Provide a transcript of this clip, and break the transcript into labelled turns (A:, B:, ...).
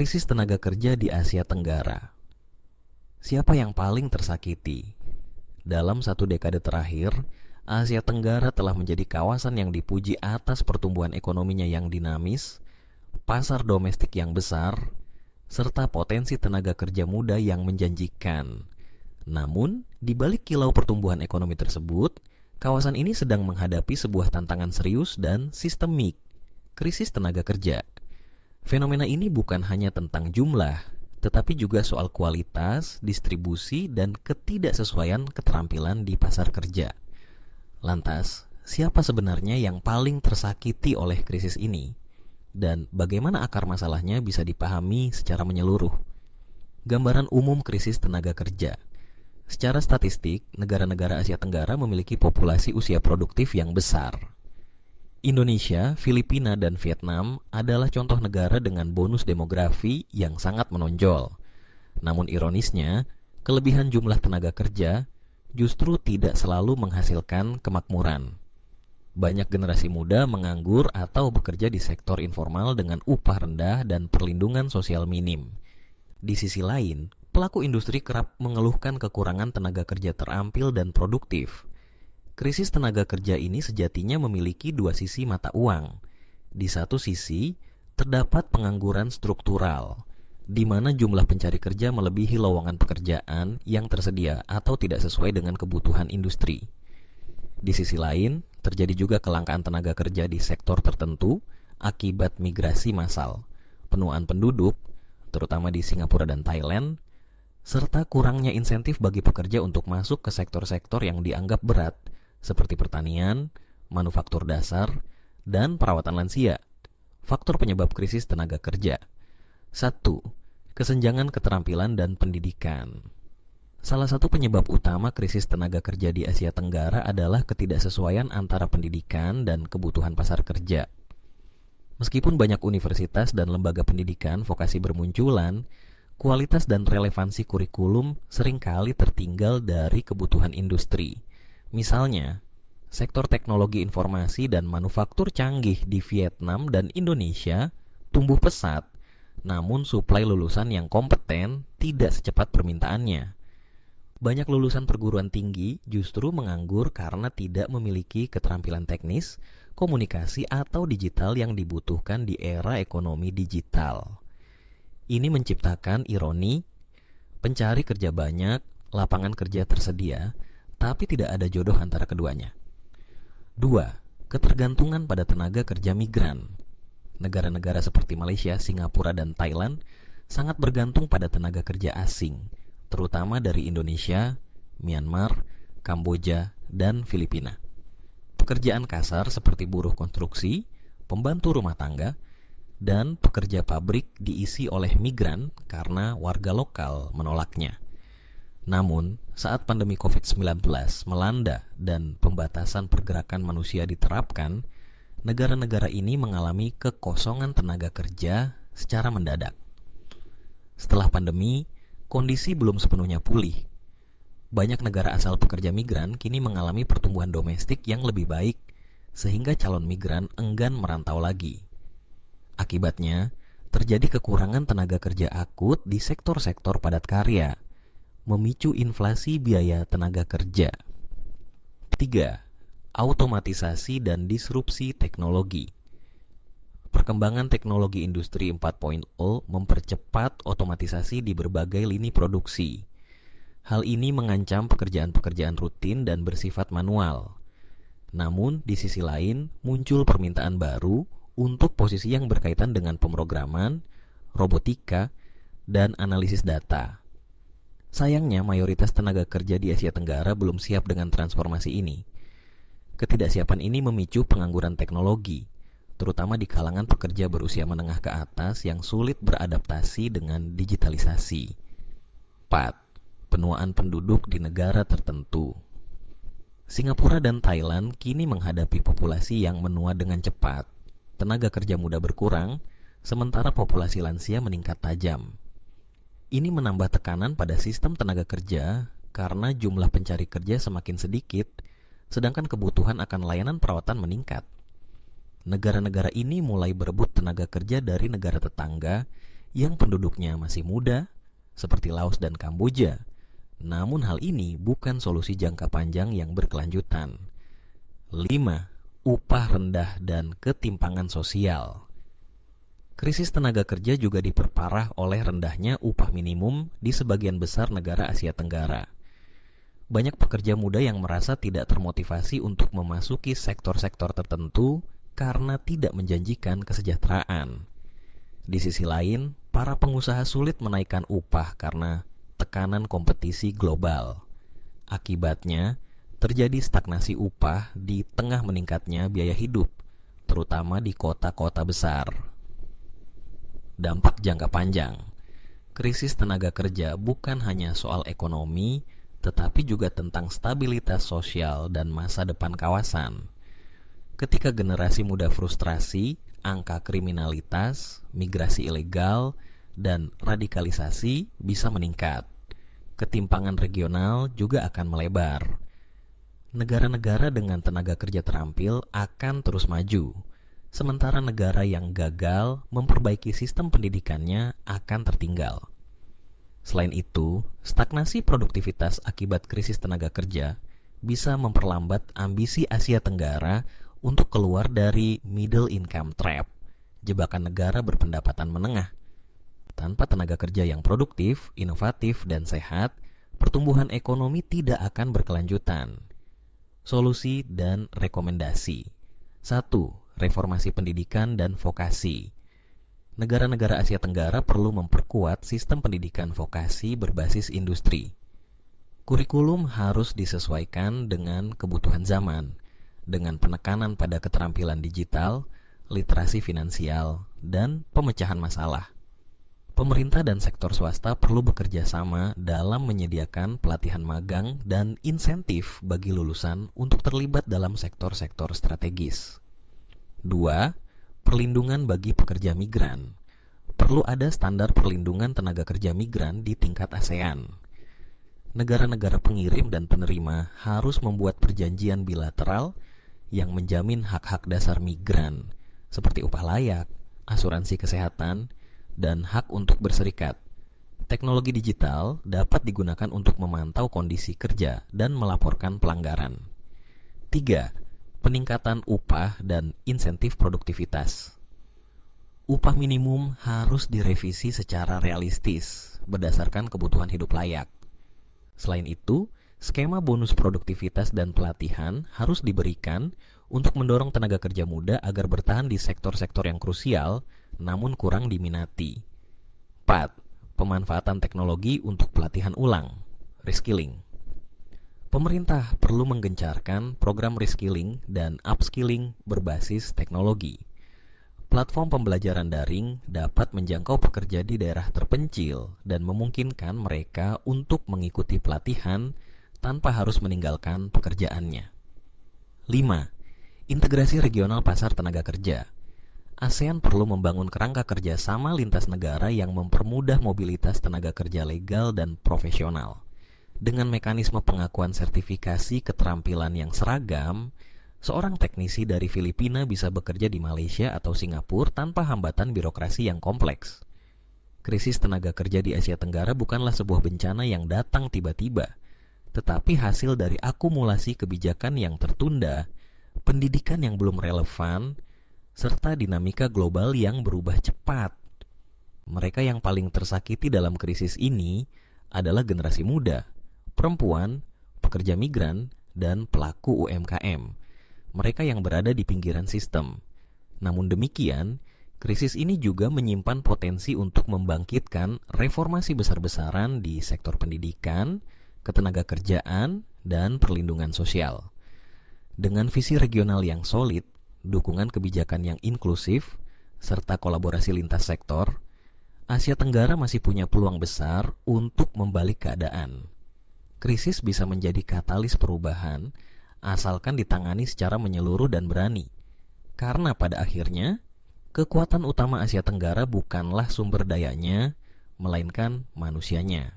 A: Krisis tenaga kerja di Asia Tenggara. Siapa yang paling tersakiti? Dalam satu dekade terakhir, Asia Tenggara telah menjadi kawasan yang dipuji atas pertumbuhan ekonominya yang dinamis, pasar domestik yang besar, serta potensi tenaga kerja muda yang menjanjikan. Namun, di balik kilau pertumbuhan ekonomi tersebut, kawasan ini sedang menghadapi sebuah tantangan serius dan sistemik, krisis tenaga kerja. Fenomena ini bukan hanya tentang jumlah, tetapi juga soal kualitas, distribusi, dan ketidaksesuaian keterampilan di pasar kerja. Lantas, siapa sebenarnya yang paling tersakiti oleh krisis ini? Dan bagaimana akar masalahnya bisa dipahami secara menyeluruh? Gambaran umum krisis tenaga kerja. Secara statistik, negara-negara Asia Tenggara memiliki populasi usia produktif yang besar. Indonesia, Filipina, dan Vietnam adalah contoh negara dengan bonus demografi yang sangat menonjol. Namun ironisnya, kelebihan jumlah tenaga kerja justru tidak selalu menghasilkan kemakmuran. Banyak generasi muda menganggur atau bekerja di sektor informal dengan upah rendah dan perlindungan sosial minim. Di sisi lain, pelaku industri kerap mengeluhkan kekurangan tenaga kerja terampil dan produktif. Krisis tenaga kerja ini sejatinya memiliki dua sisi mata uang. Di satu sisi, terdapat pengangguran struktural, di mana jumlah pencari kerja melebihi lowongan pekerjaan yang tersedia atau tidak sesuai dengan kebutuhan industri. Di sisi lain, terjadi juga kelangkaan tenaga kerja di sektor tertentu akibat migrasi massal, penuaan penduduk, terutama di Singapura dan Thailand, serta kurangnya insentif bagi pekerja untuk masuk ke sektor-sektor yang dianggap berat, seperti pertanian, manufaktur dasar, dan perawatan lansia. Faktor penyebab krisis tenaga kerja. 1. Kesenjangan keterampilan dan pendidikan. Salah satu penyebab utama krisis tenaga kerja di Asia Tenggara adalah ketidaksesuaian antara pendidikan dan kebutuhan pasar kerja. Meskipun banyak universitas dan lembaga pendidikan vokasi bermunculan, kualitas dan relevansi kurikulum seringkali tertinggal dari kebutuhan industri. Misalnya, sektor teknologi informasi dan manufaktur canggih di Vietnam dan Indonesia tumbuh pesat, namun suplai lulusan yang kompeten tidak secepat permintaannya. Banyak lulusan perguruan tinggi justru menganggur karena tidak memiliki keterampilan teknis, komunikasi, atau digital yang dibutuhkan di era ekonomi digital. Ini menciptakan ironi, pencari kerja banyak, lapangan kerja tersedia, tapi tidak ada jodoh antara keduanya. 2. Ketergantungan pada tenaga kerja migran. Negara-negara seperti Malaysia, Singapura, dan Thailand sangat bergantung pada tenaga kerja asing, terutama dari Indonesia, Myanmar, Kamboja, dan Filipina. Pekerjaan kasar seperti buruh konstruksi, pembantu rumah tangga, dan pekerja pabrik diisi oleh migran karena warga lokal menolaknya. Namun, saat pandemi COVID-19 melanda dan pembatasan pergerakan manusia diterapkan, negara-negara ini mengalami kekosongan tenaga kerja secara mendadak. Setelah pandemi, kondisi belum sepenuhnya pulih. Banyak negara asal pekerja migran kini mengalami pertumbuhan domestik yang lebih baik, sehingga calon migran enggan merantau lagi. Akibatnya, terjadi kekurangan tenaga kerja akut di sektor-sektor padat karya, memicu inflasi biaya tenaga kerja. 3. Automatisasi dan disrupsi teknologi. Perkembangan teknologi industri 4.0 mempercepat otomatisasi di berbagai lini produksi. Hal ini mengancam pekerjaan-pekerjaan rutin dan bersifat manual. Namun, di sisi lain, muncul permintaan baru untuk posisi yang berkaitan dengan pemrograman, robotika, dan analisis data. Sayangnya, mayoritas tenaga kerja di Asia Tenggara belum siap dengan transformasi ini. Ketidaksiapan ini memicu pengangguran teknologi, terutama di kalangan pekerja berusia menengah ke atas yang sulit beradaptasi dengan digitalisasi. 4. Penuaan penduduk di negara tertentu. Singapura dan Thailand kini menghadapi populasi yang menua dengan cepat. Tenaga kerja muda berkurang, sementara populasi lansia meningkat tajam. Ini menambah tekanan pada sistem tenaga kerja karena jumlah pencari kerja semakin sedikit, sedangkan kebutuhan akan layanan perawatan meningkat. Negara-negara ini mulai berebut tenaga kerja dari negara tetangga yang penduduknya masih muda, seperti Laos dan Kamboja. Namun hal ini bukan solusi jangka panjang yang berkelanjutan. 5. Upah rendah dan ketimpangan sosial. Krisis tenaga kerja juga diperparah oleh rendahnya upah minimum di sebagian besar negara Asia Tenggara. Banyak pekerja muda yang merasa tidak termotivasi untuk memasuki sektor-sektor tertentu karena tidak menjanjikan kesejahteraan. Di sisi lain, para pengusaha sulit menaikkan upah karena tekanan kompetisi global. Akibatnya, terjadi stagnasi upah di tengah meningkatnya biaya hidup, terutama di kota-kota besar. Dampak jangka panjang. Krisis tenaga kerja bukan hanya soal ekonomi, tetapi juga tentang stabilitas sosial dan masa depan kawasan. Ketika generasi muda frustrasi, angka kriminalitas, migrasi ilegal, dan radikalisasi bisa meningkat. Ketimpangan regional juga akan melebar. Negara-negara dengan tenaga kerja terampil akan terus maju, sementara negara yang gagal memperbaiki sistem pendidikannya akan tertinggal. Selain itu, stagnasi produktivitas akibat krisis tenaga kerja bisa memperlambat ambisi Asia Tenggara untuk keluar dari middle income trap, jebakan negara berpendapatan menengah. Tanpa tenaga kerja yang produktif, inovatif, dan sehat, pertumbuhan ekonomi tidak akan berkelanjutan. Solusi dan rekomendasi. 1. Reformasi pendidikan dan vokasi. Negara-negara Asia Tenggara perlu memperkuat sistem pendidikan vokasi berbasis industri. Kurikulum harus disesuaikan dengan kebutuhan zaman, dengan penekanan pada keterampilan digital, literasi finansial, dan pemecahan masalah. Pemerintah dan sektor swasta perlu bekerja sama dalam menyediakan pelatihan magang dan insentif bagi lulusan untuk terlibat dalam sektor-sektor strategis. 2. Perlindungan bagi pekerja migran. Perlu ada standar perlindungan tenaga kerja migran di tingkat ASEAN. Negara-negara pengirim dan penerima harus membuat perjanjian bilateral yang menjamin hak-hak dasar migran, seperti upah layak, asuransi kesehatan, dan hak untuk berserikat. Teknologi digital dapat digunakan untuk memantau kondisi kerja dan melaporkan pelanggaran. 3. Peningkatan upah dan insentif produktivitas. Upah minimum harus direvisi secara realistis berdasarkan kebutuhan hidup layak. Selain itu, skema bonus produktivitas dan pelatihan harus diberikan untuk mendorong tenaga kerja muda agar bertahan di sektor-sektor yang krusial namun kurang diminati. 4. Pemanfaatan teknologi untuk pelatihan ulang, reskilling. Pemerintah perlu menggencarkan program reskilling dan upskilling berbasis teknologi. Platform pembelajaran daring dapat menjangkau pekerja di daerah terpencil dan memungkinkan mereka untuk mengikuti pelatihan tanpa harus meninggalkan pekerjaannya. 5. Integrasi regional pasar tenaga kerja. ASEAN perlu membangun kerangka kerjasama lintas negara yang mempermudah mobilitas tenaga kerja legal dan profesional. Dengan mekanisme pengakuan sertifikasi keterampilan yang seragam, seorang teknisi dari Filipina bisa bekerja di Malaysia atau Singapura tanpa hambatan birokrasi yang kompleks. Krisis tenaga kerja di Asia Tenggara bukanlah sebuah bencana yang datang tiba-tiba, tetapi hasil dari akumulasi kebijakan yang tertunda, pendidikan yang belum relevan, serta dinamika global yang berubah cepat. Mereka yang paling tersakiti dalam krisis ini adalah generasi muda, perempuan, pekerja migran, dan pelaku UMKM. Mereka yang berada di pinggiran sistem. Namun demikian, krisis ini juga menyimpan potensi untuk membangkitkan reformasi besar-besaran di sektor pendidikan, ketenaga kerjaan, dan perlindungan sosial. Dengan visi regional yang solid, dukungan kebijakan yang inklusif, serta kolaborasi lintas sektor, Asia Tenggara masih punya peluang besar untuk membalik keadaan. Krisis bisa menjadi katalis perubahan, asalkan ditangani secara menyeluruh dan berani. Karena pada akhirnya, kekuatan utama Asia Tenggara bukanlah sumber dayanya, melainkan manusianya.